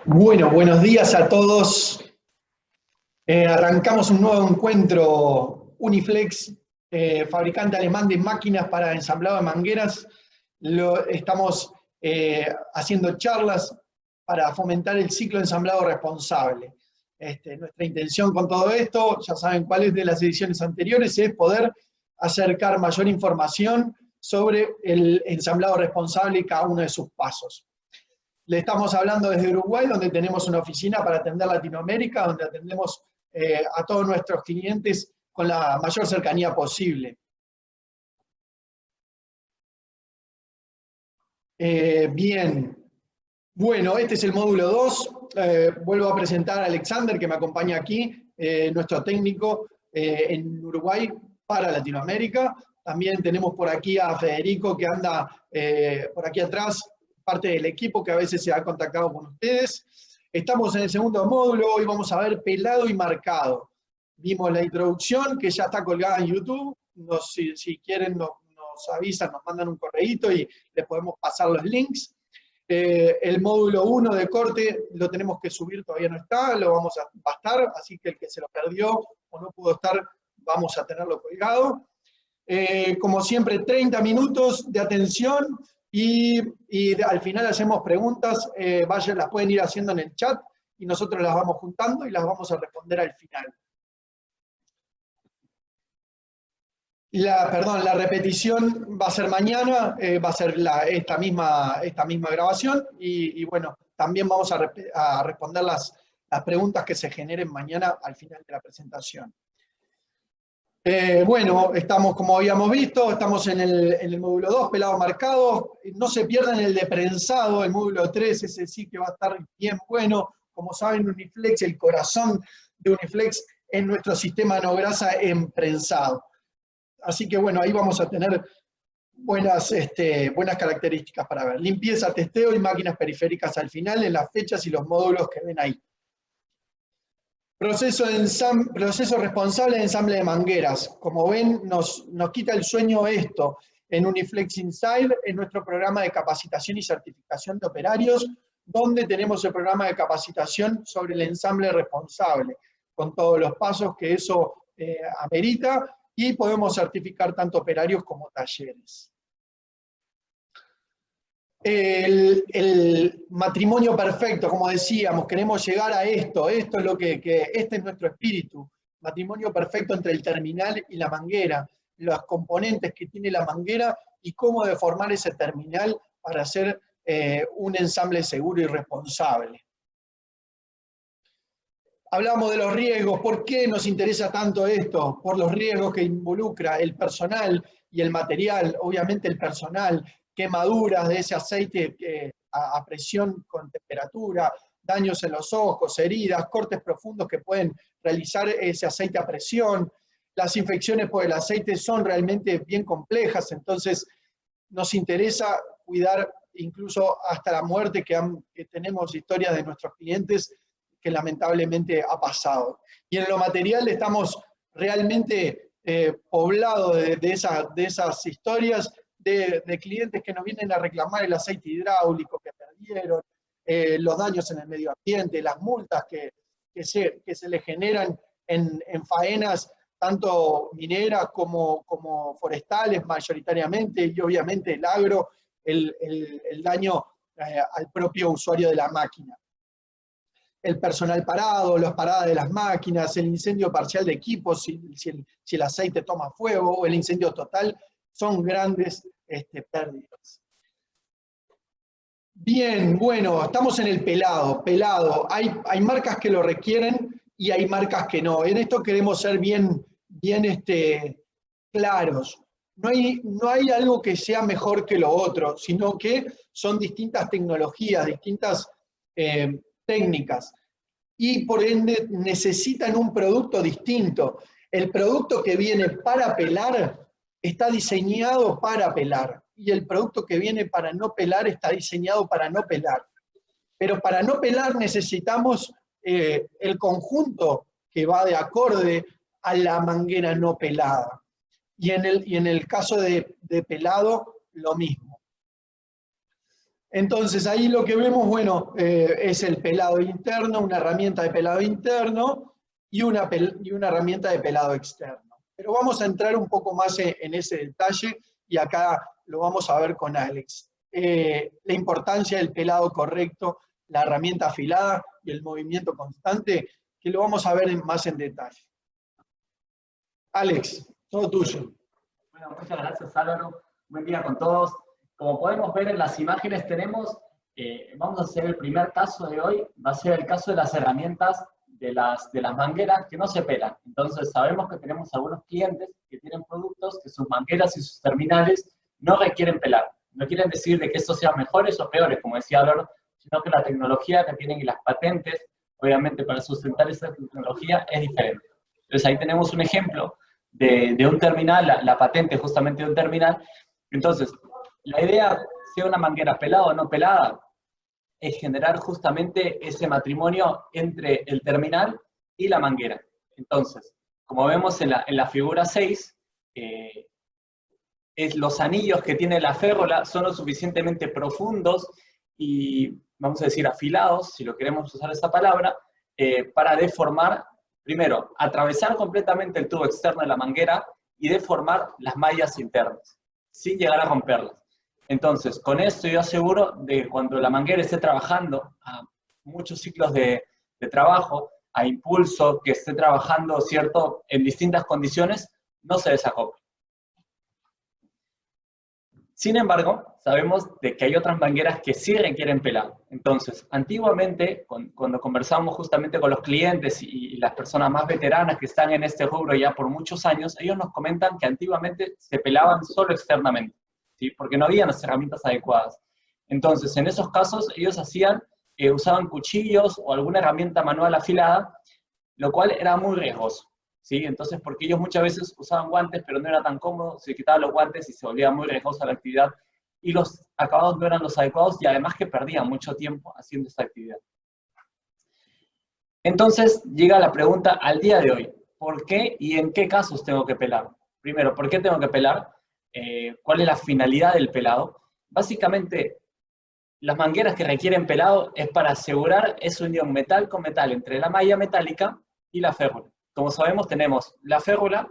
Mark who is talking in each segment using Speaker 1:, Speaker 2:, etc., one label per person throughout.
Speaker 1: Bueno, buenos días a todos. Arrancamos un nuevo encuentro Uniflex, fabricante alemán de máquinas para ensamblado de mangueras. Estamos haciendo charlas para fomentar el ciclo de ensamblado responsable. Nuestra intención con todo esto, ya saben cuáles de las ediciones anteriores, es poder acercar mayor información sobre el ensamblado responsable y cada uno de sus pasos. Le estamos hablando desde Uruguay, donde tenemos una oficina para atender Latinoamérica, donde atendemos a todos nuestros clientes con la mayor cercanía posible. Bien. Bueno, este es el módulo 2. Vuelvo a presentar a Alexander, que me acompaña aquí, nuestro técnico en Uruguay para Latinoamérica. También tenemos por aquí a Federico, que anda por aquí atrás, parte del equipo que a veces se ha contactado con ustedes. Estamos en el segundo módulo, hoy vamos a ver pelado y marcado. Vimos la introducción, que ya está colgada en YouTube. Si quieren nos avisan, nos mandan un correíto y les podemos pasar los links. El módulo 1 de corte lo tenemos que subir, todavía no está, lo va a estar, así que el que se lo perdió o no pudo estar, vamos a tenerlo colgado. Como siempre, 30 minutos de atención y al final hacemos preguntas, las pueden ir haciendo en el chat y nosotros las vamos juntando y las vamos a responder al final. La repetición va a ser mañana, va a ser esta misma grabación y bueno, también vamos a responder las preguntas que se generen mañana al final de la presentación. Bueno, estamos, como habíamos visto, estamos en el módulo 2, pelado marcado. No se pierdan el de prensado, el módulo 3, ese sí que va a estar bien bueno. Como saben, Uniflex, el corazón de Uniflex es nuestro sistema no grasa en prensado. Así que bueno, ahí vamos a tener buenas características para ver. Limpieza, testeo y máquinas periféricas al final en las fechas y los módulos que ven ahí. Proceso responsable de ensamble de mangueras. Como ven, nos quita el sueño esto. En Uniflex Inside, en nuestro programa de capacitación y certificación de operarios, donde tenemos el programa de capacitación sobre el ensamble responsable, con todos los pasos que eso amerita, y podemos certificar tanto operarios como talleres. El matrimonio perfecto, como decíamos, queremos llegar a esto es lo este es nuestro espíritu, matrimonio perfecto entre el terminal y la manguera, los componentes que tiene la manguera y cómo deformar ese terminal para hacer un ensamble seguro y responsable. Hablamos de los riesgos. ¿Por qué nos interesa tanto esto? Por los riesgos que involucra el personal y el material. Obviamente el personal, quemaduras de ese aceite a presión con temperatura, daños en los ojos, heridas, cortes profundos que pueden realizar ese aceite a presión. Las infecciones por el aceite son realmente bien complejas, entonces nos interesa cuidar incluso hasta la muerte, que tenemos historias de nuestros clientes que lamentablemente ha pasado. Y en lo material estamos realmente poblados de esas historias de clientes que nos vienen a reclamar el aceite hidráulico que perdieron, los daños en el medio ambiente, las multas que se le generan en faenas tanto mineras como forestales mayoritariamente, y obviamente el agro, el daño al propio usuario de la máquina. El personal parado, las paradas de las máquinas, el incendio parcial de equipos, si el aceite toma fuego, o el incendio total, son grandes pérdidas. Bien, bueno, estamos en el pelado. Hay marcas que lo requieren y hay marcas que no. En esto queremos ser bien claros. No hay algo que sea mejor que lo otro, sino que son distintas tecnologías, distintas técnicas, y por ende necesitan un producto distinto. El producto que viene para pelar está diseñado para pelar, y el producto que viene para no pelar está diseñado para no pelar. Pero para no pelar necesitamos el conjunto que va de acorde a la manguera no pelada. Y en el caso de pelado, lo mismo. Entonces ahí lo que vemos, bueno, es el pelado interno, una herramienta de pelado interno y una herramienta de pelado externo. Pero vamos a entrar un poco más en ese detalle y acá lo vamos a ver con Alex. La importancia del pelado correcto, la herramienta afilada y el movimiento constante, que lo vamos a ver más en detalle. Alex, todo tuyo.
Speaker 2: Bueno, muchas gracias, Álvaro. Buen día con todos. Como podemos ver en las imágenes vamos a hacer el primer caso de hoy, va a ser el caso de las herramientas de las mangueras que no se pelan. Entonces sabemos que tenemos algunos clientes que tienen productos que sus mangueras y sus terminales no requieren pelar. No quieren decir de que estos sean mejores o peores, como decía Álvaro, sino que la tecnología que tienen y las patentes, obviamente para sustentar esa tecnología, es diferente. Entonces ahí tenemos un ejemplo de un terminal, la patente justamente de un terminal. Entonces, la idea, sea una manguera pelada o no pelada, es generar justamente ese matrimonio entre el terminal y la manguera. Entonces, como vemos en la figura 6, los anillos que tiene la férula son lo suficientemente profundos y, vamos a decir, afilados, si lo queremos usar esa palabra, para deformar, primero, atravesar completamente el tubo externo de la manguera y deformar las mallas internas, sin llegar a romperlas. Entonces, con esto yo aseguro de que cuando la manguera esté trabajando a muchos ciclos de trabajo, a impulso, que esté trabajando, ¿cierto?, en distintas condiciones, no se desacople. Sin embargo, sabemos de que hay otras mangueras que sí requieren pelado. Entonces, antiguamente, cuando conversamos justamente con los clientes y las personas más veteranas que están en este rubro ya por muchos años, ellos nos comentan que antiguamente se pelaban solo externamente, ¿sí? Porque no había las herramientas adecuadas. Entonces, en esos casos, ellos usaban cuchillos o alguna herramienta manual afilada, lo cual era muy riesgoso, ¿sí? Entonces, porque ellos muchas veces usaban guantes, pero no era tan cómodo, se quitaban los guantes y se volvía muy riesgosa la actividad, y los acabados no eran los adecuados, y además que perdían mucho tiempo haciendo esta actividad. Entonces, llega la pregunta al día de hoy, ¿por qué y en qué casos tengo que pelar? Primero, ¿por qué tengo que pelar? ¿Cuál es la finalidad del pelado? Básicamente, las mangueras que requieren pelado es para asegurar esa unión metal con metal entre la malla metálica y la férula. Como sabemos, tenemos la férula,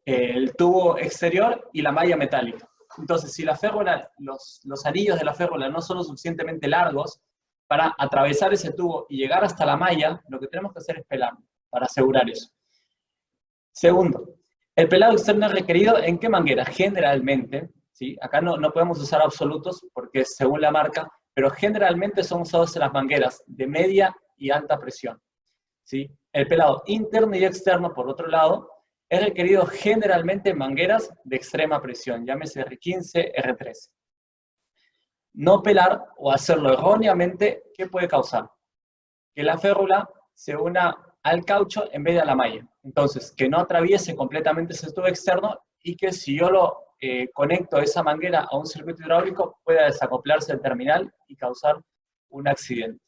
Speaker 2: el tubo exterior y la malla metálica. Entonces, si la férula, los anillos de la férula no son lo suficientemente largos para atravesar ese tubo y llegar hasta la malla, lo que tenemos que hacer es pelar para asegurar eso. Segundo, el pelado externo es requerido ¿en qué manguera? Generalmente, ¿sí? Acá no podemos usar absolutos porque es según la marca, pero generalmente son usados en las mangueras de media y alta presión, ¿sí? El pelado interno y externo, por otro lado, es requerido generalmente en mangueras de extrema presión, llámese R15, R13. No pelar o hacerlo erróneamente, ¿qué puede causar? Que la férula se una al caucho en vez de a la malla. Entonces, que no atraviese completamente ese tubo externo y que si yo lo conecto esa manguera a un circuito hidráulico pueda desacoplarse el terminal y causar un accidente.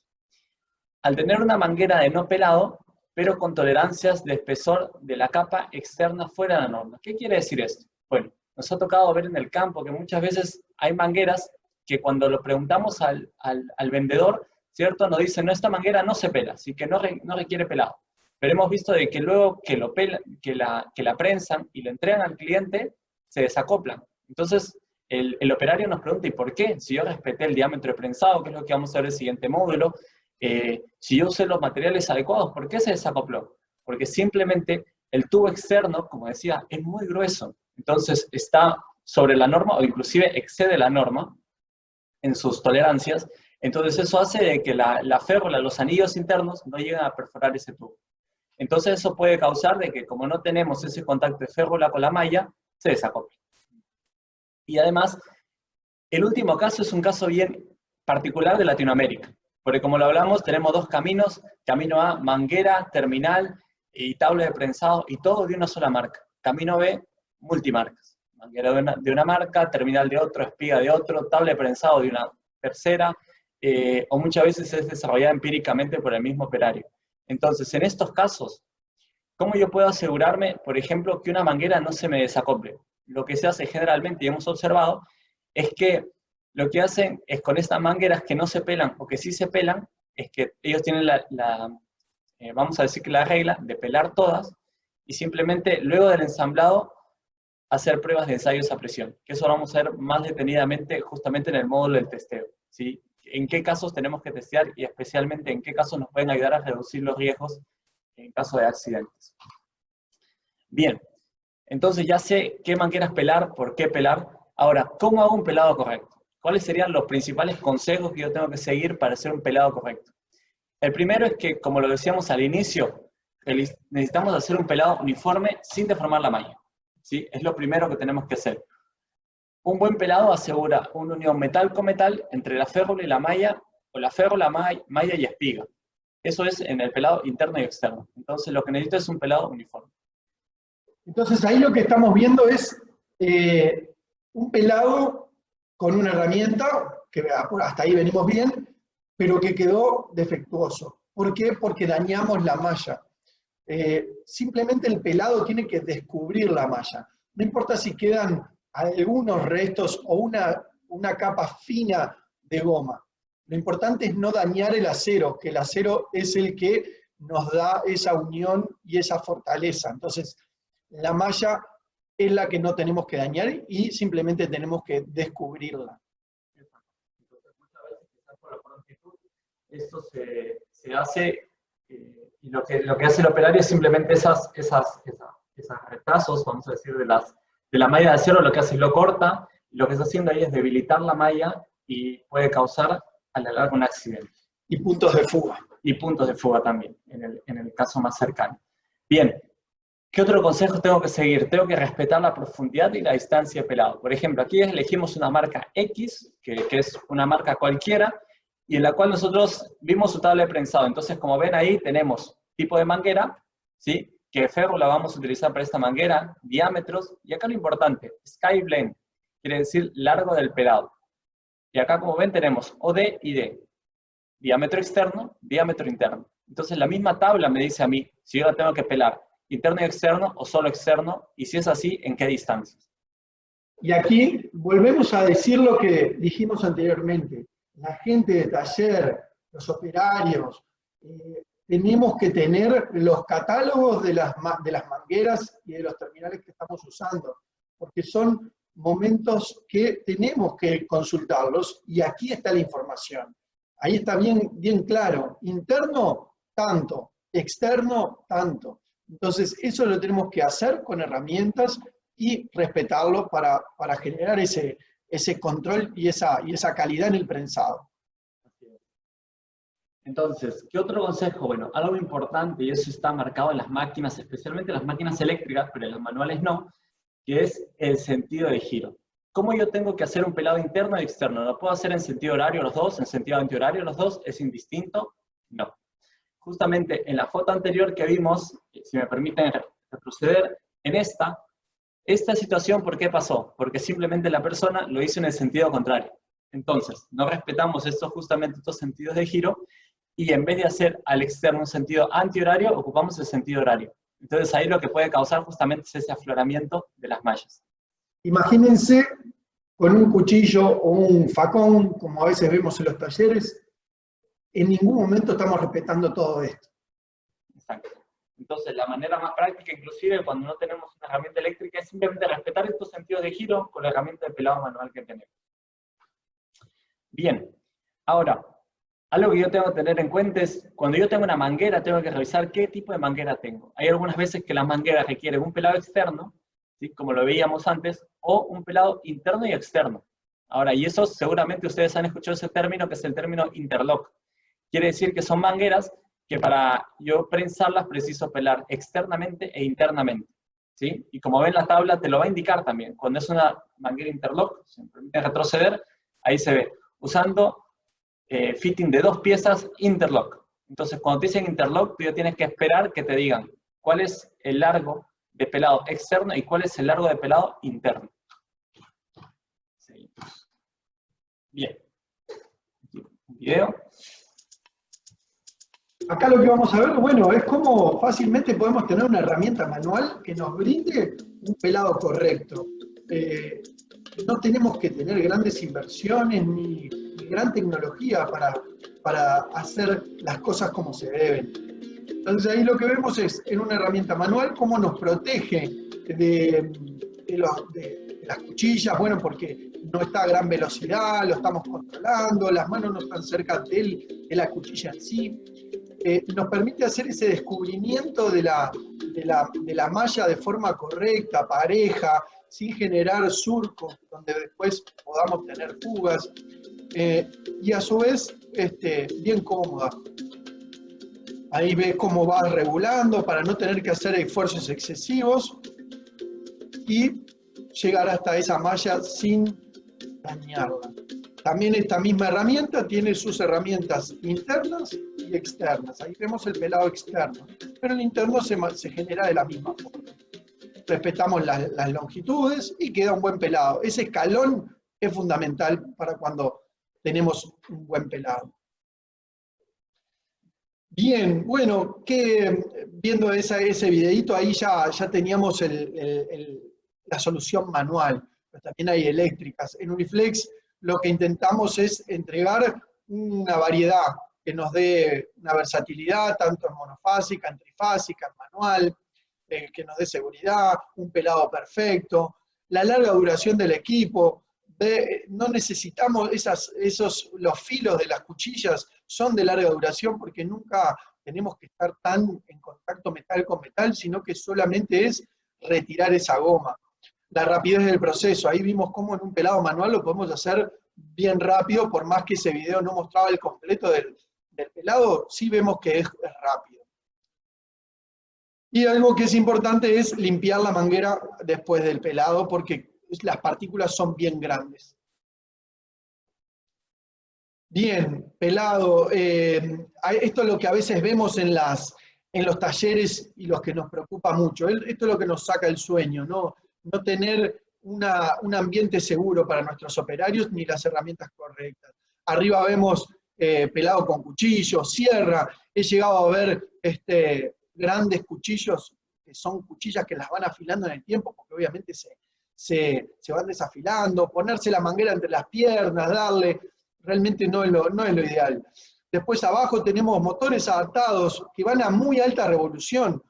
Speaker 2: Al tener una manguera de no pelado, pero con tolerancias de espesor de la capa externa fuera de la norma. ¿Qué quiere decir esto? Bueno, nos ha tocado ver en el campo que muchas veces hay mangueras que cuando lo preguntamos al vendedor, ¿cierto? Nos dicen, no, esta manguera no se pela, así que no requiere pelado. Pero hemos visto de que luego que la prensan y le entregan al cliente, se desacoplan. Entonces, el operario nos pregunta, ¿y por qué? Si yo respeté el diámetro de prensado, que es lo que vamos a ver en el siguiente módulo, si yo usé los materiales adecuados, ¿por qué se desacopló? Porque simplemente el tubo externo, como decía, es muy grueso. Entonces, está sobre la norma o inclusive excede la norma en sus tolerancias. Entonces, eso hace de que la férula, los anillos internos, no lleguen a perforar ese tubo. Entonces, eso puede causar de que como no tenemos ese contacto de férula con la malla, se desacople. Y además, el último caso es un caso bien particular de Latinoamérica, porque como lo hablamos, tenemos dos caminos, camino A, manguera, terminal y tabla de prensado, y todo de una sola marca. Camino B, multimarcas. Manguera de una marca, terminal de otro, espiga de otro, tabla de prensado de una tercera, o muchas veces es desarrollada empíricamente por el mismo operario. Entonces, en estos casos, ¿cómo yo puedo asegurarme, por ejemplo, que una manguera no se me desacople? Lo que se hace generalmente, y hemos observado, es que lo que hacen es con estas mangueras que no se pelan, o que sí se pelan, es que ellos tienen vamos a decir que la regla de pelar todas, y simplemente luego del ensamblado, hacer pruebas de ensayos a presión, que eso lo vamos a ver más detenidamente justamente en el módulo del testeo, ¿sí? En qué casos tenemos que testear y especialmente en qué casos nos pueden ayudar a reducir los riesgos en caso de accidentes. Bien, entonces ya sé qué mangueras pelar, por qué pelar. Ahora, ¿cómo hago un pelado correcto? ¿Cuáles serían los principales consejos que yo tengo que seguir para hacer un pelado correcto? El primero es que, como lo decíamos al inicio, necesitamos hacer un pelado uniforme sin deformar la malla, ¿sí? Es lo primero que tenemos que hacer. Un buen pelado asegura una unión metal con metal entre la férrula y la malla, o la férrula, malla y espiga. Eso es en el pelado interno y externo. Entonces lo que necesito es un pelado uniforme.
Speaker 1: Entonces ahí lo que estamos viendo es un pelado con una herramienta, que hasta ahí venimos bien, pero que quedó defectuoso. ¿Por qué? Porque dañamos la malla. Simplemente el pelado tiene que descubrir la malla. No importa si quedan algunos restos o una capa fina de goma. Lo importante es no dañar el acero, que el acero es el que nos da esa unión y esa fortaleza. Entonces, la malla es la que no tenemos que dañar y simplemente tenemos que descubrirla.
Speaker 2: Entonces, muchas veces, quizás por la prontitud, esto se hace, y lo que hace el operario es simplemente esos retazos, vamos a decir, de la malla de acero, lo que hace es lo corta, y lo que está haciendo ahí es debilitar la malla y puede causar a la larga un accidente.
Speaker 1: Y puntos de fuga.
Speaker 2: Y puntos de fuga también, en el caso más cercano. Bien, ¿qué otro consejo tengo que seguir? Tengo que respetar la profundidad y la distancia de pelado. Por ejemplo, aquí elegimos una marca X, que es una marca cualquiera, y en la cual nosotros vimos su tabla de prensado. Entonces, como ven ahí, tenemos tipo de manguera, ¿sí? Que ferro la vamos a utilizar para esta manguera, diámetros, y acá lo importante, sky blend, quiere decir largo del pelado. Y acá, como ven, tenemos OD y D. Diámetro externo, diámetro interno. Entonces, la misma tabla me dice a mí si yo la tengo que pelar interno y externo o solo externo, y si es así, ¿en qué distancias?
Speaker 1: Y aquí volvemos a decir lo que dijimos anteriormente. La gente de taller, los operarios, tenemos que tener los catálogos de las mangueras y de los terminales que estamos usando, porque son momentos que tenemos que consultarlos y aquí está la información. Ahí está bien claro. Interno, tanto. Externo, tanto. Entonces, eso lo tenemos que hacer con herramientas y respetarlo para generar ese control y esa calidad en el prensado.
Speaker 2: Entonces, ¿qué otro consejo? Bueno, algo importante, y eso está marcado en las máquinas, especialmente las máquinas eléctricas, pero en las manuales no, que es el sentido de giro. ¿Cómo yo tengo que hacer un pelado interno y externo? ¿Lo puedo hacer en sentido horario los dos, en sentido antihorario los dos? ¿Es indistinto? No. Justamente en la foto anterior que vimos, si me permiten retroceder, en esta situación, ¿por qué pasó? Porque simplemente la persona lo hizo en el sentido contrario. Entonces, no respetamos justamente estos sentidos de giro, y en vez de hacer al externo un sentido antihorario, ocupamos el sentido horario. Entonces ahí lo que puede causar justamente es ese afloramiento de las mallas.
Speaker 1: Imagínense con un cuchillo o un facón, como a veces vemos en los talleres, en ningún momento estamos respetando todo esto.
Speaker 2: Exacto. Entonces la manera más práctica, inclusive cuando no tenemos una herramienta eléctrica, es simplemente respetar estos sentidos de giro con la herramienta de pelado manual que tenemos. Bien, ahora, algo que yo tengo que tener en cuenta es, cuando yo tengo una manguera, tengo que revisar qué tipo de manguera tengo. Hay algunas veces que las mangueras requieren un pelado externo, ¿sí? Como lo veíamos antes, o un pelado interno y externo. Ahora, y eso seguramente ustedes han escuchado ese término, que es el término interlock. Quiere decir que son mangueras que para yo prensarlas preciso pelar externamente e internamente, ¿sí? Y como ven la tabla te lo va a indicar también. Cuando es una manguera interlock, si me permiten retroceder, ahí se ve, usando fitting de 2 piezas interlock. Entonces, cuando te dicen interlock, tú ya tienes que esperar que te digan cuál es el largo de pelado externo y cuál es el largo de pelado interno. Sí. Bien. Un video.
Speaker 1: Acá lo que vamos a ver, bueno, es cómo fácilmente podemos tener una herramienta manual que nos brinde un pelado correcto. no tenemos que tener grandes inversiones ni gran tecnología para hacer las cosas como se deben. Entonces ahí lo que vemos es, en una herramienta manual, cómo nos protege de las cuchillas, bueno, porque no está a gran velocidad, lo estamos controlando, las manos no están cerca de la cuchilla en sí. Nos permite hacer ese descubrimiento de la malla de forma correcta, pareja, sin generar surcos, donde después podamos tener fugas, y a su vez bien cómoda. Ahí ves cómo va regulando para no tener que hacer esfuerzos excesivos y llegar hasta esa malla sin dañarla. También esta misma herramienta tiene sus herramientas internas y externas. Ahí vemos el pelado externo, pero el interno se genera de la misma forma. Respetamos las longitudes y queda un buen pelado. Ese escalón es fundamental para cuando tenemos un buen pelado. Bien, bueno, viendo ese videito ahí ya teníamos la solución manual, pero también hay eléctricas. En Uniflex lo que intentamos es entregar una variedad que nos dé una versatilidad, tanto en monofásica, en trifásica, en manual, que nos dé seguridad, un pelado perfecto, la larga duración del equipo. No necesitamos los filos de las cuchillas son de larga duración porque nunca tenemos que estar tan en contacto metal con metal, sino que solamente es retirar esa goma. La rapidez del proceso, ahí vimos cómo en un pelado manual lo podemos hacer bien rápido, por más que ese video no mostraba el completo del pelado, sí vemos que es rápido. Y algo que es importante es limpiar la manguera después del pelado, porque las partículas son bien grandes. Bien, pelado. Esto es lo que a veces vemos en los talleres y los que nos preocupa mucho. Esto es lo que nos saca el sueño, no tener un ambiente seguro para nuestros operarios ni las herramientas correctas. Arriba vemos pelado con cuchillo, sierra. He llegado a ver grandes cuchillos, que son cuchillas que las van afilando en el tiempo, porque obviamente se van desafilando, ponerse la manguera entre las piernas, darle, realmente no es lo ideal. Después abajo tenemos motores adaptados que van a muy alta revolución.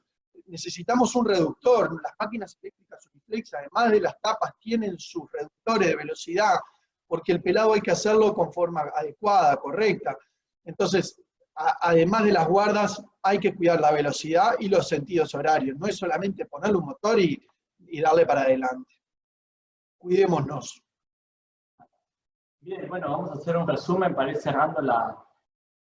Speaker 1: Necesitamos un reductor. Las máquinas eléctricas Uniflex, además de las tapas, tienen sus reductores de velocidad, porque el pelado hay que hacerlo con forma adecuada, correcta. Entonces, además de las guardas, hay que cuidar la velocidad y los sentidos horarios. No es solamente ponerle un motor y darle para adelante. Cuidémonos.
Speaker 2: Bien, bueno, vamos a hacer un resumen para ir cerrando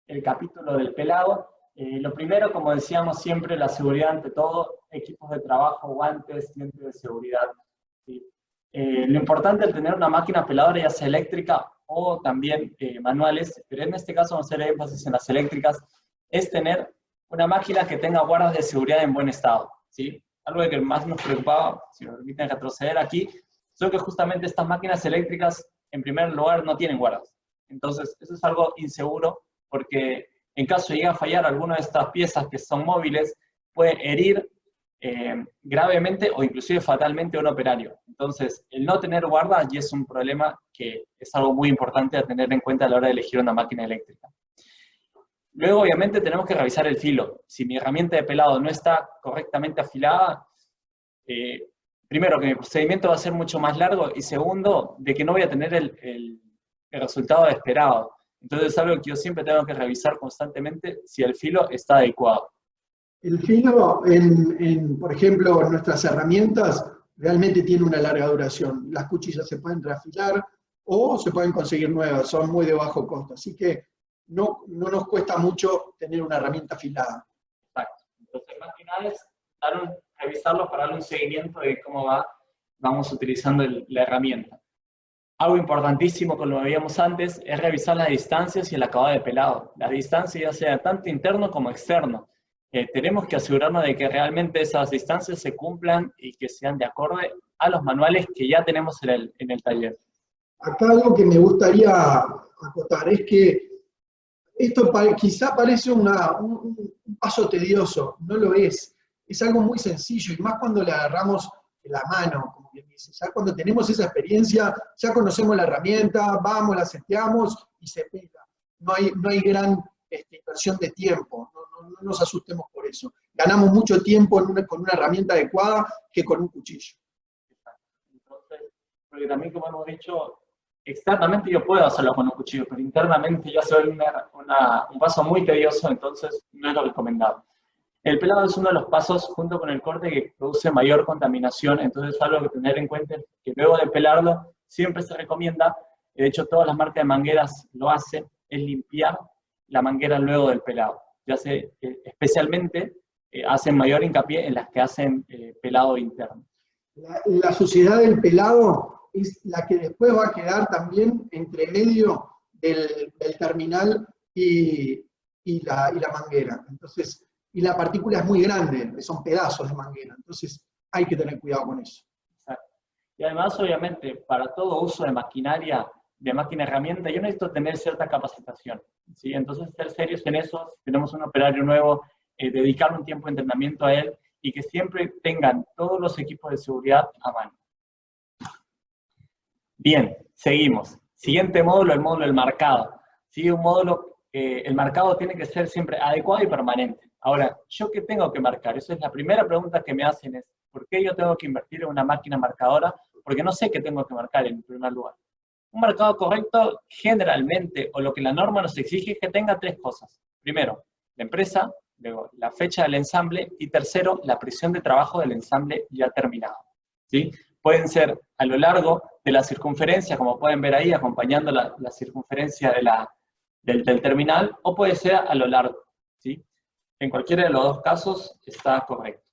Speaker 2: el capítulo del pelado. Lo primero, como decíamos siempre, la seguridad ante todo, equipos de trabajo, guantes, lentes de seguridad. ¿Sí? Lo importante al tener una máquina peladora, ya sea eléctrica o también manuales, pero en este caso vamos a hacer énfasis en las eléctricas, es tener una máquina que tenga guardas de seguridad en buen estado. ¿Sí? Algo que más nos preocupaba, si me permiten retroceder aquí, es que justamente estas máquinas eléctricas, en primer lugar, no tienen guardas. Entonces, eso es algo inseguro, porque en caso de llegar a fallar alguna de estas piezas que son móviles, puede herir gravemente o inclusive fatalmente a un operario. Entonces, el no tener guardas ya es un problema que es algo muy importante a tener en cuenta a la hora de elegir una máquina eléctrica. Luego, obviamente, tenemos que revisar el filo. Si mi herramienta de pelado no está correctamente afilada, primero, que mi procedimiento va a ser mucho más largo, y segundo, de que no voy a tener el resultado esperado. Entonces es algo que yo siempre tengo que revisar constantemente si el filo está adecuado.
Speaker 1: El filo, por ejemplo, en nuestras herramientas, realmente tiene una larga duración. Las cuchillas se pueden reafilar o se pueden conseguir nuevas, son muy de bajo costo. Así que no nos cuesta mucho tener una herramienta afilada.
Speaker 2: Exacto. Entonces, más que nada es revisarlo para darle un seguimiento de cómo vamos utilizando la herramienta. Algo importantísimo, como lo veíamos antes, es revisar las distancias y el acabado de pelado. Las distancias ya sea tanto interno como externo. Tenemos que asegurarnos de que realmente esas distancias se cumplan y que sean de acorde a los manuales que ya tenemos en el taller.
Speaker 1: Acá algo que me gustaría acotar es que esto quizá parece un paso tedioso, no lo es. Es algo muy sencillo, y más cuando le agarramos la mano, como quien dice. Ya cuando tenemos esa experiencia, ya conocemos la herramienta, vamos, la seteamos y se pela. No hay gran inversión de tiempo, no nos asustemos por eso. Ganamos mucho tiempo con una herramienta adecuada que con un cuchillo.
Speaker 2: Entonces, porque también como hemos dicho, externamente yo puedo hacerlo con un cuchillo, pero internamente ya se ve un paso muy tedioso, entonces no es lo recomendado. El pelado es uno de los pasos, junto con el corte, que produce mayor contaminación, entonces algo que tener en cuenta es que luego de pelarlo, siempre se recomienda, de hecho todas las marcas de mangueras lo hacen, es limpiar la manguera luego del pelado. Ya sé, especialmente hacen mayor hincapié en las que hacen pelado interno.
Speaker 1: La suciedad del pelado es la que después va a quedar también entre medio del terminal y la manguera. Entonces, y la partícula es muy grande, son pedazos de manguera, entonces hay que tener cuidado con eso.
Speaker 2: Exacto. Y además, obviamente, para todo uso de maquinaria, de máquina herramienta, yo necesito tener cierta capacitación, ¿sí? Entonces, ser serios en eso, si tenemos un operario nuevo, dedicar un tiempo de entrenamiento a él y que siempre tengan todos los equipos de seguridad a mano. Bien, seguimos. Siguiente módulo, el módulo del marcado. ¿Sí? Un módulo, el marcado tiene que ser siempre adecuado y permanente. Ahora, ¿yo qué tengo que marcar? Esa es la primera pregunta que me hacen, es ¿por qué yo tengo que invertir en una máquina marcadora? Porque no sé qué tengo que marcar en primer lugar. Un marcado correcto, generalmente, o lo que la norma nos exige, es que tenga tres cosas. Primero, la empresa, luego la fecha del ensamble, y tercero, la presión de trabajo del ensamble ya terminado. ¿Sí? Pueden ser a lo largo de la circunferencia, como pueden ver ahí, acompañando la circunferencia del terminal, o puede ser a lo largo. ¿Sí? En cualquiera de los dos casos está correcto.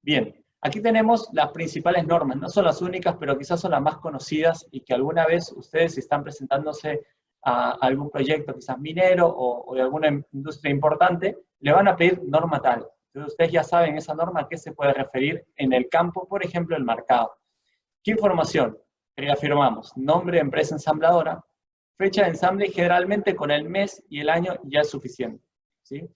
Speaker 2: Bien, aquí tenemos las principales normas, no son las únicas, pero quizás son las más conocidas y que alguna vez ustedes, si están presentándose a algún proyecto, quizás minero o de alguna industria importante, le van a pedir norma tal. Entonces ustedes ya saben esa norma a qué se puede referir en el campo, por ejemplo, el marcado. ¿Qué información? Reafirmamos, nombre de empresa ensambladora, fecha de ensamble, generalmente con el mes y el año ya es suficiente, ¿sí?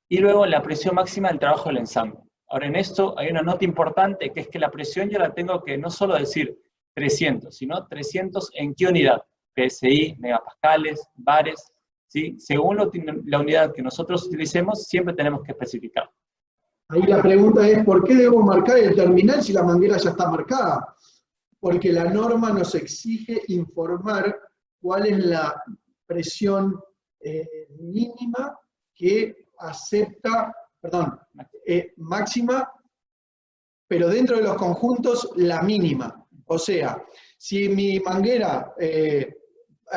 Speaker 2: Y luego la presión máxima del trabajo del ensamble. Ahora en esto hay una nota importante, que es que la presión yo la tengo que no solo decir 300, sino 300 en qué unidad, PSI, megapascales, bares, ¿sí? Según la unidad que nosotros utilicemos, siempre tenemos que especificar.
Speaker 1: Ahí la pregunta es, ¿por qué debo marcar el terminal si la manguera ya está marcada? Porque la norma nos exige informar cuál es la presión mínima que acepta, máxima, pero dentro de los conjuntos la mínima. O sea, si mi manguera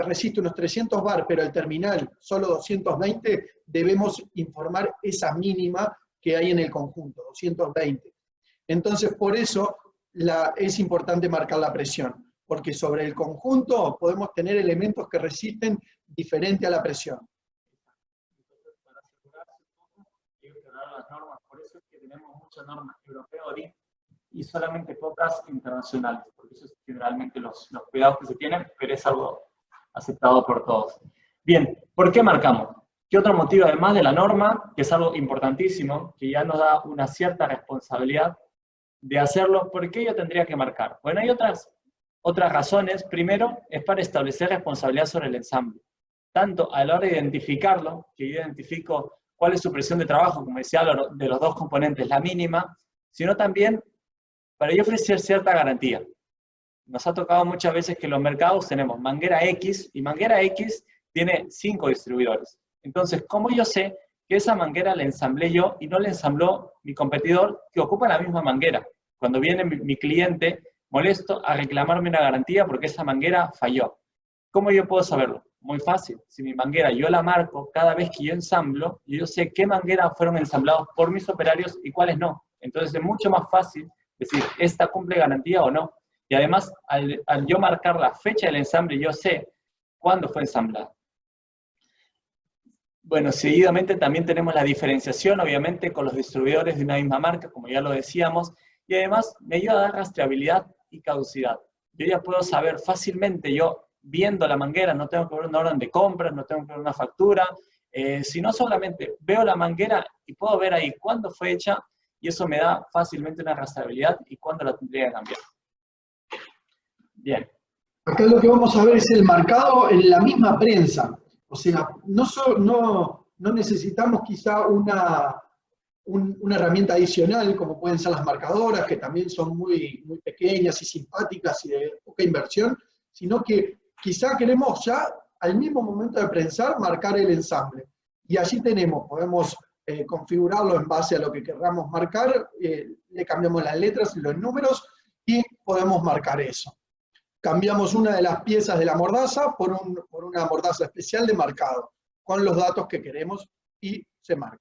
Speaker 1: resiste unos 300 bar, pero el terminal solo 220, debemos informar esa mínima que hay en el conjunto, 220. Entonces, por eso es importante marcar la presión, porque sobre el conjunto podemos tener elementos que resisten diferente a la presión.
Speaker 2: Entonces, para asegurarse un poco, hay que cerrar las normas. Por eso es que tenemos muchas normas europeas y solamente pocas internacionales, porque eso es generalmente los cuidados que se tienen, pero es algo aceptado por todos. Bien, ¿por qué marcamos? ¿Qué otro motivo, además de la norma, que es algo importantísimo, que ya nos da una cierta responsabilidad de hacerlo? ¿Por qué yo tendría que marcar? Bueno, hay otras razones. Primero, es para establecer responsabilidad sobre el ensamble. Tanto a la hora de identificarlo, que yo identifico cuál es su presión de trabajo, como decía, de los dos componentes, la mínima, sino también para yo ofrecer cierta garantía. Nos ha tocado muchas veces que en los mercados tenemos manguera X, y manguera X tiene 5 distribuidores. Entonces, ¿cómo yo sé que esa manguera la ensamblé yo y no la ensambló mi competidor que ocupa la misma manguera? Cuando viene mi cliente molesto a reclamarme una garantía porque esa manguera falló. ¿Cómo yo puedo saberlo? Muy fácil. Si mi manguera yo la marco cada vez que yo ensamblo, yo sé qué mangueras fueron ensambladas por mis operarios y cuáles no. Entonces es mucho más fácil decir, ¿esta cumple garantía o no? Y además, al yo marcar la fecha del ensamble, yo sé cuándo fue ensamblada. Bueno, seguidamente también tenemos la diferenciación, obviamente, con los distribuidores de una misma marca, como ya lo decíamos, y además me ayuda a dar rastreabilidad y caducidad. Yo ya puedo saber fácilmente, yo viendo la manguera, no tengo que ver una orden de compra, no tengo que ver una factura, sino solamente veo la manguera y puedo ver ahí cuándo fue hecha y eso me da fácilmente una rastreabilidad y cuándo la tendría que cambiar. Bien.
Speaker 1: Acá lo que vamos a ver es el marcado en la misma prensa. O sea, no necesitamos quizá una herramienta adicional, como pueden ser las marcadoras, que también son muy pequeñas y simpáticas y de poca inversión, sino que quizá queremos ya, al mismo momento de prensar, marcar el ensamble. Y allí podemos configurarlo en base a lo que queramos marcar, le cambiamos las letras y los números, y podemos marcar eso. Cambiamos una de las piezas de la mordaza por una mordaza especial de marcado, con los datos que queremos, y se marca.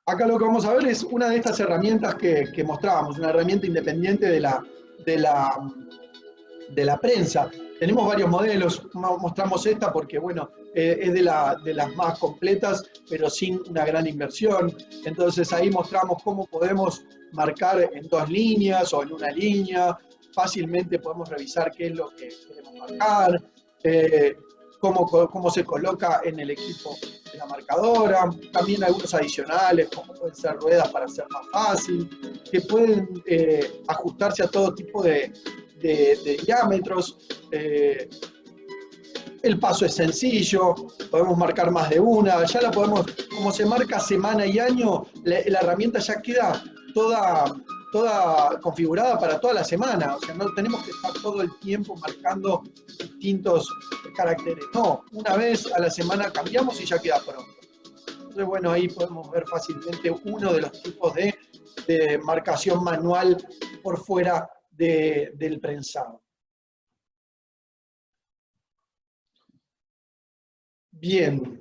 Speaker 1: Acá lo que vamos a ver es una de estas herramientas que mostrábamos, una herramienta independiente de la prensa. Tenemos varios modelos, mostramos esta porque, bueno, es de las más completas, pero sin una gran inversión. Entonces ahí mostramos cómo podemos marcar en 2 líneas o en una línea. Fácilmente podemos revisar qué es lo que queremos marcar, cómo se coloca en el equipo de la marcadora. También algunos adicionales, como pueden ser ruedas para hacer más fácil, que pueden ajustarse a todo tipo de diámetros. El paso es sencillo, podemos marcar más de una, ya la podemos, como se marca semana y año, la herramienta ya queda toda configurada para toda la semana, o sea, no tenemos que estar todo el tiempo marcando distintos caracteres, no, una vez a la semana cambiamos y ya queda pronto. Entonces, bueno, ahí podemos ver fácilmente uno de los tipos de marcación manual por fuera del prensado. Bien.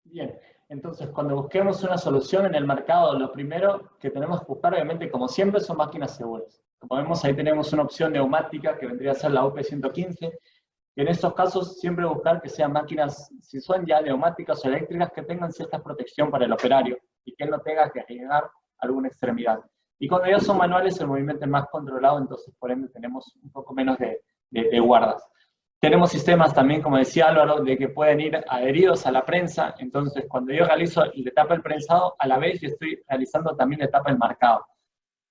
Speaker 2: Bien, entonces cuando busquemos una solución en el mercado, lo primero que tenemos que buscar, obviamente, como siempre, son máquinas seguras. Como vemos, ahí tenemos una opción neumática que vendría a ser la UP115. Y en estos casos, siempre buscar que sean máquinas, si son ya neumáticas o eléctricas, que tengan cierta protección para el operario y que él no tenga que arriesgar alguna extremidad. Y cuando ya son manuales, el movimiento es más controlado, entonces por ende tenemos un poco menos de guardas. Tenemos sistemas también, como decía Álvaro, de que pueden ir adheridos a la prensa, entonces cuando yo realizo la etapa del prensado, a la vez yo estoy realizando también la etapa del marcado.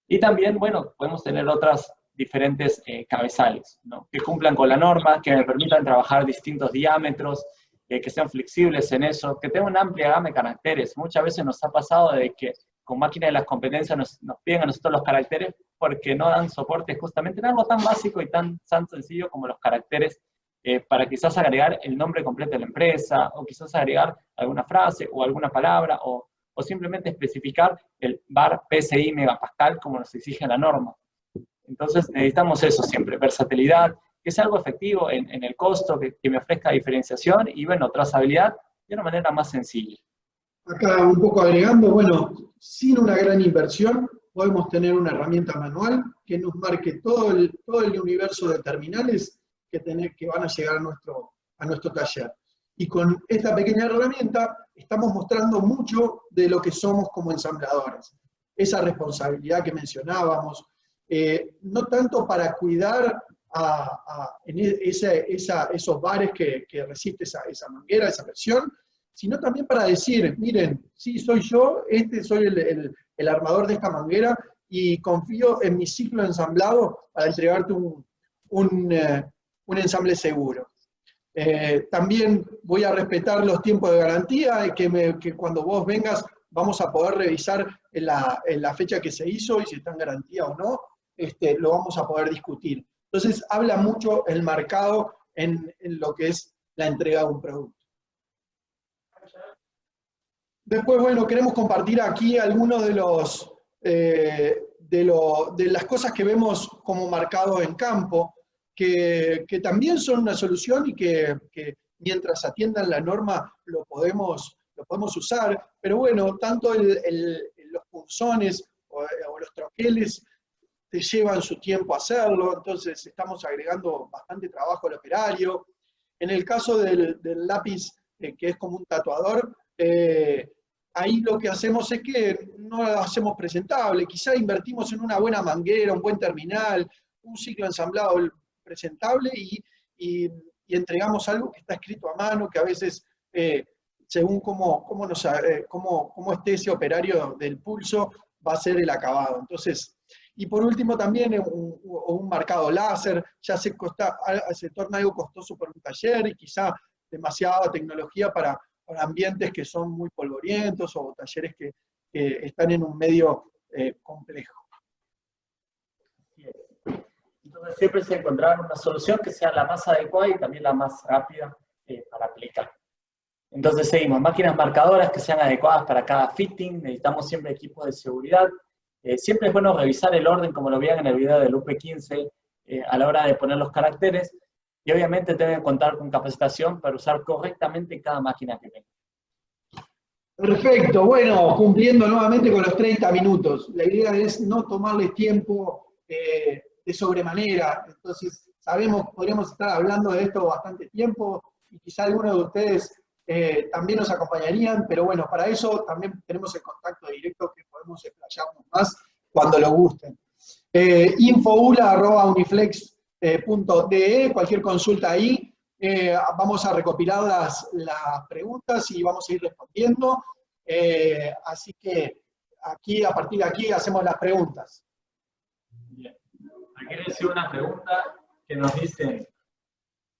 Speaker 2: Y también, bueno, podemos tener otras diferentes cabezales, ¿no? Que cumplan con la norma, que me permitan trabajar distintos diámetros, que sean flexibles en eso, que tengan una amplia gama de caracteres. Muchas veces nos ha pasado de que con máquinas de las competencias nos piden a nosotros los caracteres porque no dan soporte justamente en algo tan básico y tan sencillo como los caracteres, para quizás agregar el nombre completo de la empresa, o quizás agregar alguna frase o alguna palabra, o simplemente especificar el bar PSI megapascal como nos exige la norma. Entonces necesitamos eso siempre, versatilidad, que sea algo efectivo en el costo, que me ofrezca diferenciación y, bueno, trazabilidad de una manera más sencilla.
Speaker 1: Acá un poco agregando, bueno, sin una gran inversión podemos tener una herramienta manual que nos marque todo el universo de terminales que van a llegar a nuestro taller. Y con esta pequeña herramienta estamos mostrando mucho de lo que somos como ensambladores. Esa responsabilidad que mencionábamos, no tanto para cuidar esos bares que resiste esa manguera, esa presión, sino también para decir, miren, sí, soy yo, soy el armador de esta manguera y confío en mi ciclo ensamblado para entregarte un ensamble seguro. También voy a respetar los tiempos de garantía, que cuando vos vengas vamos a poder revisar en la fecha que se hizo y si está en garantía o no, lo vamos a poder discutir. Entonces habla mucho el marcado en lo que es la entrega de un producto. Después, bueno, queremos compartir aquí algunos de las cosas que vemos como marcado en campo, que también son una solución y que mientras atiendan la norma lo podemos usar, pero bueno, tanto los punzones o los troqueles te llevan su tiempo hacerlo, entonces estamos agregando bastante trabajo al operario. En el caso del lápiz, que es como un tatuador, ahí lo que hacemos es que no lo hacemos presentable, quizá invertimos en una buena manguera, un buen terminal, un ciclo ensamblado presentable y entregamos algo que está escrito a mano, que a veces según cómo esté ese operario del pulso, va a ser el acabado. Entonces, y por último también un marcado láser, ya se torna algo costoso por un taller y quizá demasiada tecnología para ambientes que son muy polvorientos o talleres que están en un medio complejo.
Speaker 2: Entonces siempre se encontrará una solución que sea la más adecuada y también la más rápida para aplicar. Entonces seguimos, máquinas marcadoras que sean adecuadas para cada fitting, necesitamos siempre equipos de seguridad. Siempre es bueno revisar el orden, como lo veían en el video del UP15, a la hora de poner los caracteres, y obviamente deben contar con capacitación para usar correctamente cada máquina que tengan.
Speaker 1: Perfecto, bueno, cumpliendo nuevamente con los 30 minutos. La idea es no tomarles tiempo de sobremanera, entonces sabemos, podríamos estar hablando de esto bastante tiempo, y quizá algunos de ustedes también nos acompañarían, pero bueno, para eso también tenemos el contacto directo que podemos explayarnos más cuando lo gusten. infoula@uniflex.de, cualquier consulta ahí. Vamos a recopilar las preguntas y vamos a ir respondiendo. Así que a partir de aquí hacemos las preguntas.
Speaker 2: Bien. Aquí recibo una pregunta que nos dice,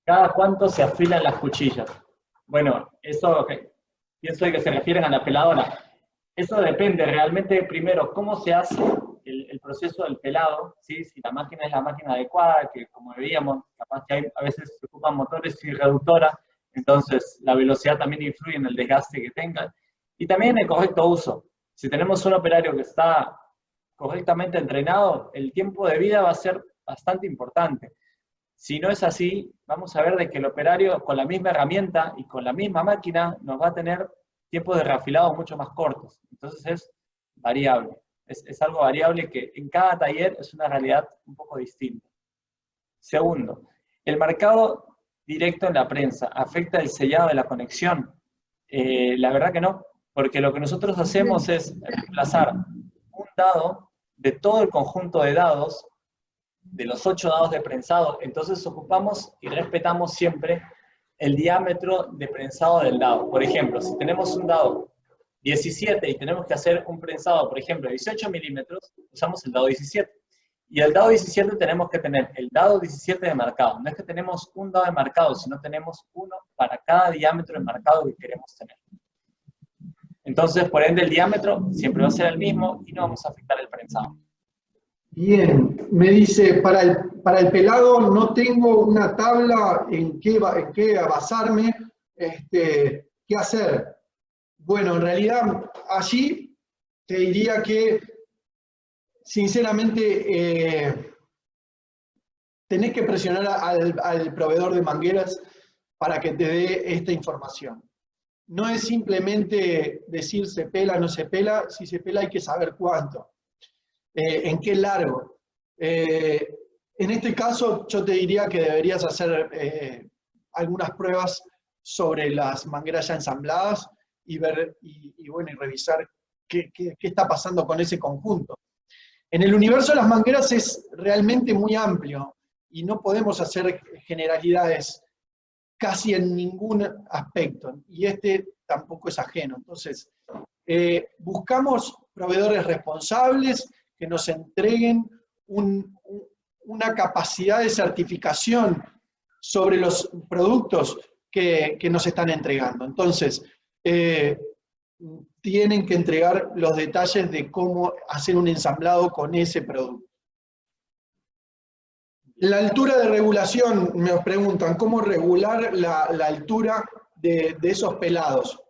Speaker 2: ¿cada cuánto se afilan las cuchillas? Bueno, eso pienso que se refieren a la peladora. Eso depende realmente, primero, cómo se hace el proceso del pelado, ¿sí? Si la máquina es la máquina adecuada, que como veíamos, capaz que a veces se ocupan motores y reductora, entonces la velocidad también influye en el desgaste que tengan, y también el correcto uso. Si tenemos un operario que está correctamente entrenado, el tiempo de vida va a ser bastante importante. Si no es así, vamos a ver de que el operario con la misma herramienta y con la misma máquina nos va a tener tiempos de reafilado mucho más cortos. Entonces es variable. Es algo variable que en cada taller es una realidad un poco distinta. Segundo, el marcado directo en la prensa afecta el sellado de la conexión. La verdad que no, porque lo que nosotros hacemos es reemplazar un dado de todo el conjunto de dados, de los 8 dados de prensado. Entonces ocupamos y respetamos siempre el diámetro de prensado del dado. Por ejemplo, si tenemos un dado 17 y tenemos que hacer un prensado, por ejemplo, de 18 milímetros, usamos el dado 17. Y el dado 17 tenemos que tener el dado 17 de marcado. No es que tenemos un dado de marcado, sino tenemos uno para cada diámetro de marcado que queremos tener. Entonces, por ende, el diámetro siempre va a ser el mismo y no vamos a afectar el prensado.
Speaker 1: Bien, me dice, para el pelado no tengo una tabla en qué basarme, ¿qué hacer? Bueno, en realidad allí te diría que, sinceramente, tenés que presionar al proveedor de mangueras para que te dé esta información. No es simplemente decir se pela o no se pela, si se pela hay que saber cuánto. ¿En qué largo? En este caso yo te diría que deberías hacer algunas pruebas sobre las mangueras ya ensambladas y ver y revisar qué está pasando con ese conjunto. En el universo de las mangueras es realmente muy amplio y no podemos hacer generalidades casi en ningún aspecto, y este tampoco es ajeno. Entonces, buscamos proveedores responsables que nos entreguen una capacidad de certificación sobre los productos que nos están entregando. Entonces, tienen que entregar los detalles de cómo hacer un ensamblado con ese producto. La altura de regulación, me preguntan, ¿cómo regular la altura de esos pelados?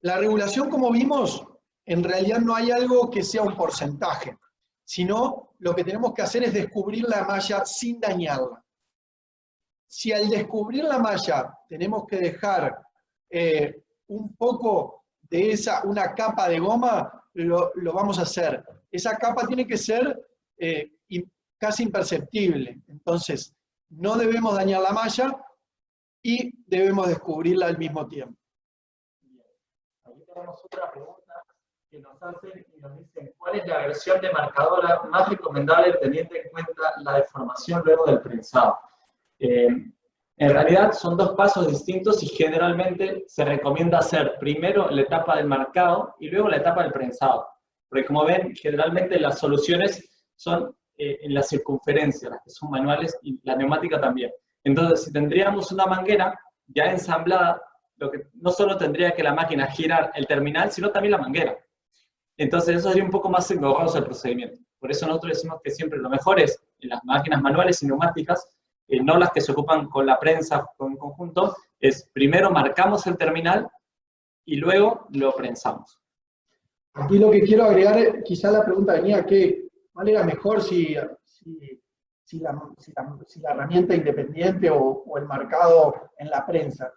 Speaker 1: La regulación, como vimos, en realidad no hay algo que sea un porcentaje, sino lo que tenemos que hacer es descubrir la malla sin dañarla. Si al descubrir la malla tenemos que dejar un poco de una capa de goma, lo vamos a hacer. Esa capa tiene que ser casi imperceptible. Entonces, no debemos dañar la malla y debemos descubrirla al mismo tiempo.
Speaker 2: Bien. Aquí tenemos otra pregunta que nos hacen y nos dicen, ¿cuál es la versión de marcadora más recomendable teniendo en cuenta la deformación luego del prensado? En realidad son dos pasos distintos y generalmente se recomienda hacer primero la etapa del marcado y luego la etapa del prensado. Porque como ven, generalmente las soluciones son en la circunferencia, las que son manuales y la neumática también. Entonces, si tendríamos una manguera ya ensamblada, lo que no solo tendría que la máquina girar el terminal, sino también la manguera. Entonces, eso sería un poco más engorroso el procedimiento. Por eso nosotros decimos que siempre lo mejor es en las máquinas manuales y neumáticas, no las que se ocupan con la prensa en conjunto, es primero marcamos el terminal y luego lo prensamos.
Speaker 1: Aquí lo que quiero agregar, quizá la pregunta venía que, ¿cuál era mejor si la herramienta independiente o el marcado en la prensa?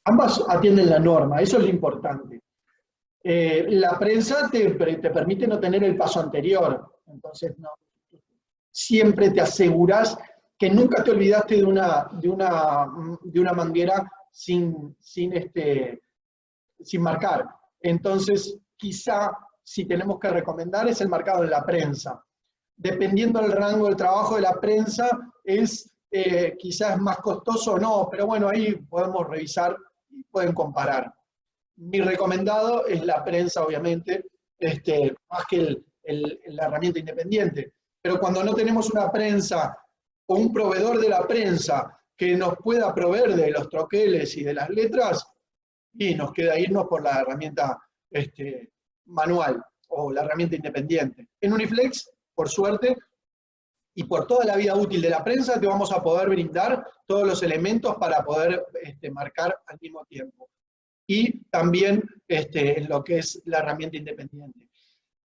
Speaker 1: Ambas atienden la norma, eso es lo importante. La prensa te permite no tener el paso anterior, entonces no, siempre te aseguras que nunca te olvidaste de una manguera sin marcar. Entonces, quizá si tenemos que recomendar es el marcado en la prensa. Dependiendo del rango del trabajo de la prensa, quizás más costoso o no, pero bueno, ahí podemos revisar y pueden comparar. Mi recomendado es la prensa, obviamente, más que la herramienta independiente. Pero cuando no tenemos una prensa o un proveedor de la prensa que nos pueda proveer de los troqueles y de las letras, y nos queda irnos por la herramienta manual o la herramienta independiente. En Uniflex, por suerte, y por toda la vida útil de la prensa, te vamos a poder brindar todos los elementos para poder marcar al mismo tiempo. Y también en lo que es la herramienta independiente.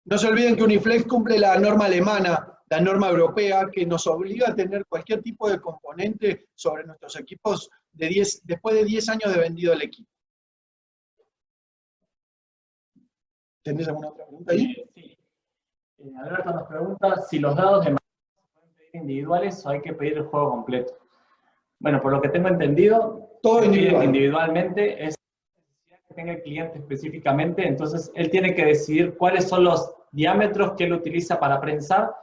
Speaker 1: No se olviden que Uniflex cumple la norma alemana, la norma europea, que nos obliga a tener cualquier tipo de componente sobre nuestros equipos después de 10 años de vendido el equipo. ¿Tenés alguna otra pregunta ahí?
Speaker 2: Sí. Alberto nos pregunta si los dados de marcado se pueden pedir individuales o hay que pedir el juego completo. Bueno, por lo que tengo entendido,
Speaker 1: todo
Speaker 2: individualmente es que tenga el cliente específicamente, entonces él tiene que decidir cuáles son los diámetros que él utiliza para prensar,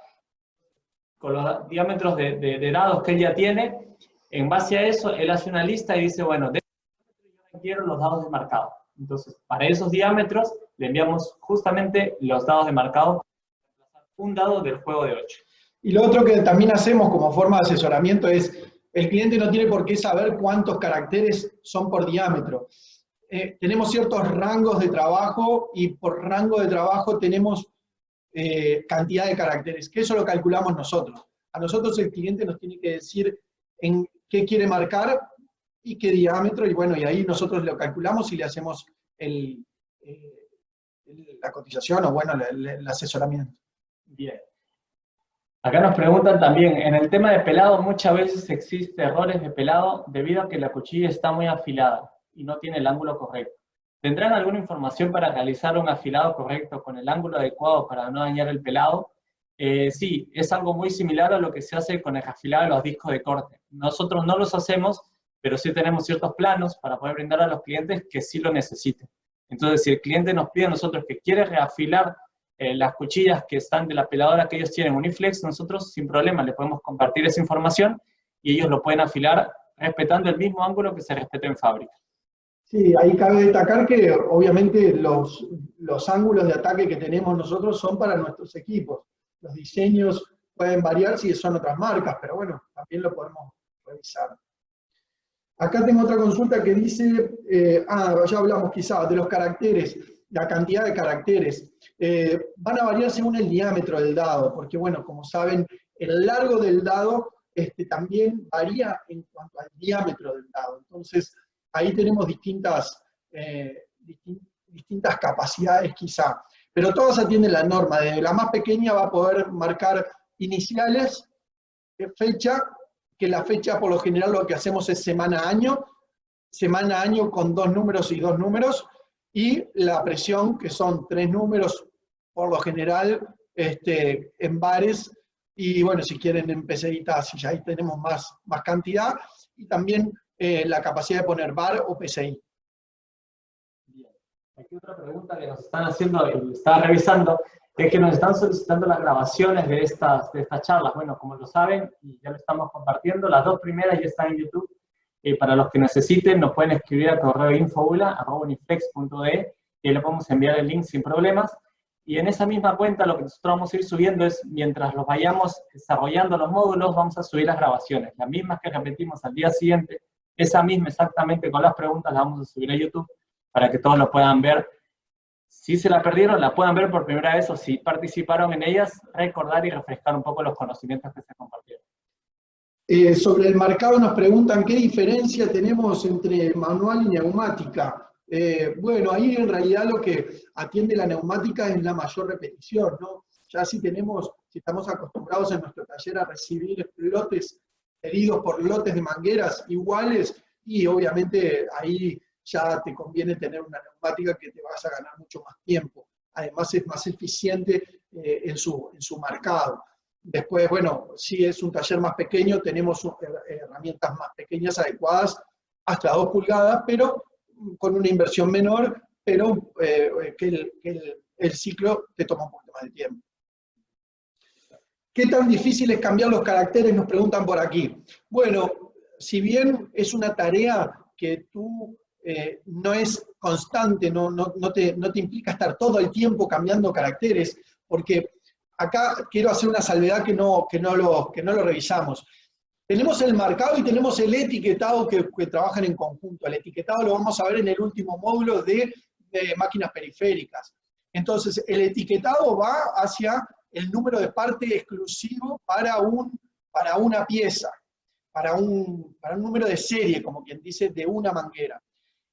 Speaker 2: con los diámetros de dados que él ya tiene. En base a eso, él hace una lista y dice, bueno, de yo quiero los dados de marcado. Entonces, para esos diámetros, le enviamos justamente los dados de marcado, un dado del juego de 8.
Speaker 1: Y lo otro que también hacemos como forma de asesoramiento es, el cliente no tiene por qué saber cuántos caracteres son por diámetro. Tenemos ciertos rangos de trabajo y por rango de trabajo tenemos cantidad de caracteres, que eso lo calculamos nosotros. A nosotros el cliente nos tiene que decir en qué quiere marcar y qué diámetro, y bueno, y ahí nosotros lo calculamos y le hacemos la cotización o bueno, el asesoramiento.
Speaker 2: Bien. Acá nos preguntan también, en el tema de pelado muchas veces existen errores de pelado debido a que la cuchilla está muy afilada y no tiene el ángulo correcto. ¿Tendrán alguna información para realizar un afilado correcto con el ángulo adecuado para no dañar el pelado? Sí, es algo muy similar a lo que se hace con el afilado de los discos de corte. Nosotros no los hacemos, pero sí tenemos ciertos planos para poder brindar a los clientes que sí lo necesiten. Entonces, si el cliente nos pide a nosotros que quiere reafilar las cuchillas que están de la peladora que ellos tienen Uniflex, nosotros sin problema les podemos compartir esa información y ellos lo pueden afilar respetando el mismo ángulo que se respetó en fábrica.
Speaker 1: Sí, ahí cabe destacar que obviamente los ángulos de ataque que tenemos nosotros son para nuestros equipos. Los diseños pueden variar si son otras marcas, pero bueno, también lo podemos revisar. Acá tengo otra consulta que dice, ya hablamos quizás de los caracteres, la cantidad de caracteres. Van a variar según el diámetro del dado, porque bueno, como saben, el largo del dado también varía en cuanto al diámetro del dado. Entonces, ahí tenemos distintas capacidades quizá, pero todas atienden la norma. Desde la más pequeña va a poder marcar iniciales, fecha, que la fecha por lo general lo que hacemos es semana-año con 2 números y 2 números, y la presión, que son 3 números por lo general, en bares, y bueno, si quieren en PCI-TAS, ya ahí tenemos más cantidad, y también la capacidad de poner bar o PCI.
Speaker 2: Bien. Aquí otra pregunta que nos están haciendo, estaba revisando, es que nos están solicitando las grabaciones de estas charlas. Bueno, como lo saben, y ya lo estamos compartiendo, las 2 primeras ya están en YouTube, Para los que necesiten, nos pueden escribir al correo info@uniflex.de y le podemos enviar el link sin problemas. Y en esa misma cuenta lo que nosotros vamos a ir subiendo es, mientras los vayamos desarrollando los módulos, vamos a subir las grabaciones, las mismas que repetimos al día siguiente, esa misma exactamente con las preguntas la vamos a subir a YouTube para que todos lo puedan ver. Si se la perdieron, la puedan ver por primera vez, o si participaron en ellas, recordar y refrescar un poco los conocimientos que se compartieron.
Speaker 1: Sobre el marcado nos preguntan qué diferencia tenemos entre manual y neumática. Bueno, ahí en realidad lo que atiende la neumática es la mayor repetición, ¿no? Ya si estamos acostumbrados en nuestro taller a recibir lotes, pedidos por lotes de mangueras iguales, y obviamente ahí ya te conviene tener una neumática que te vas a ganar mucho más tiempo. Además es más eficiente en su marcado. Después, bueno, si es un taller más pequeño, tenemos herramientas más pequeñas adecuadas hasta 2 pulgadas, pero con una inversión menor, pero que el ciclo te toma un poquito más de tiempo. ¿Qué tan difícil es cambiar los caracteres? Nos preguntan por aquí. Bueno, si bien es una tarea que tú no es constante, no te implica estar todo el tiempo cambiando caracteres, porque acá quiero hacer una salvedad que no lo revisamos. Tenemos el marcado y tenemos el etiquetado que trabajan en conjunto. El etiquetado lo vamos a ver en el último módulo de máquinas periféricas. Entonces, el etiquetado va hacia el número de parte exclusivo para una pieza, para un número de serie, como quien dice, de una manguera.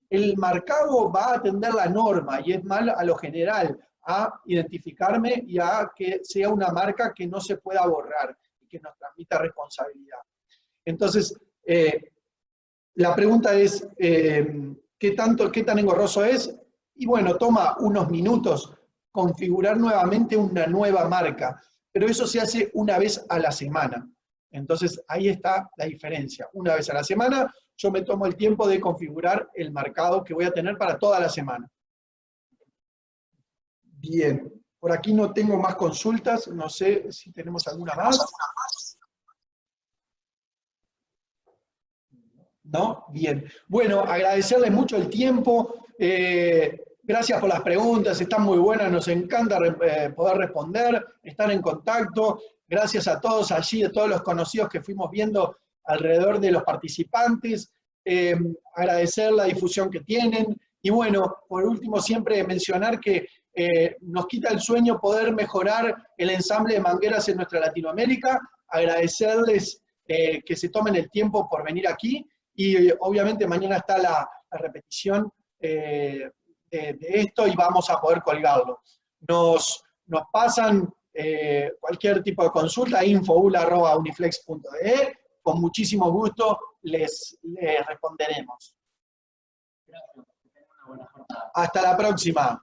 Speaker 1: El marcado va a atender la norma y es más a lo general, a identificarme y a que sea una marca que no se pueda borrar y que nos transmita responsabilidad. Entonces, la pregunta es, ¿qué tan engorroso es? Y bueno, toma unos minutos configurar nuevamente una nueva marca, pero eso se hace una vez a la semana. Entonces, ahí está la diferencia. Una vez a la semana, yo me tomo el tiempo de configurar el marcado que voy a tener para toda la semana. Bien, por aquí no tengo más consultas, no sé si tenemos alguna más. ¿No? Bien. Bueno, agradecerles mucho el tiempo. Gracias por las preguntas, están muy buenas, nos encanta poder responder, estar en contacto. Gracias a todos allí, a todos los conocidos que fuimos viendo alrededor de los participantes. Agradecer la difusión que tienen. Y bueno, por último, siempre mencionar que nos quita el sueño poder mejorar el ensamble de mangueras en nuestra Latinoamérica. Agradecerles que se tomen el tiempo por venir aquí. Y obviamente mañana está la repetición de esto y vamos a poder colgarlo. Nos pasan cualquier tipo de consulta, info@uniflex.de, con muchísimo gusto les responderemos. Hasta la próxima.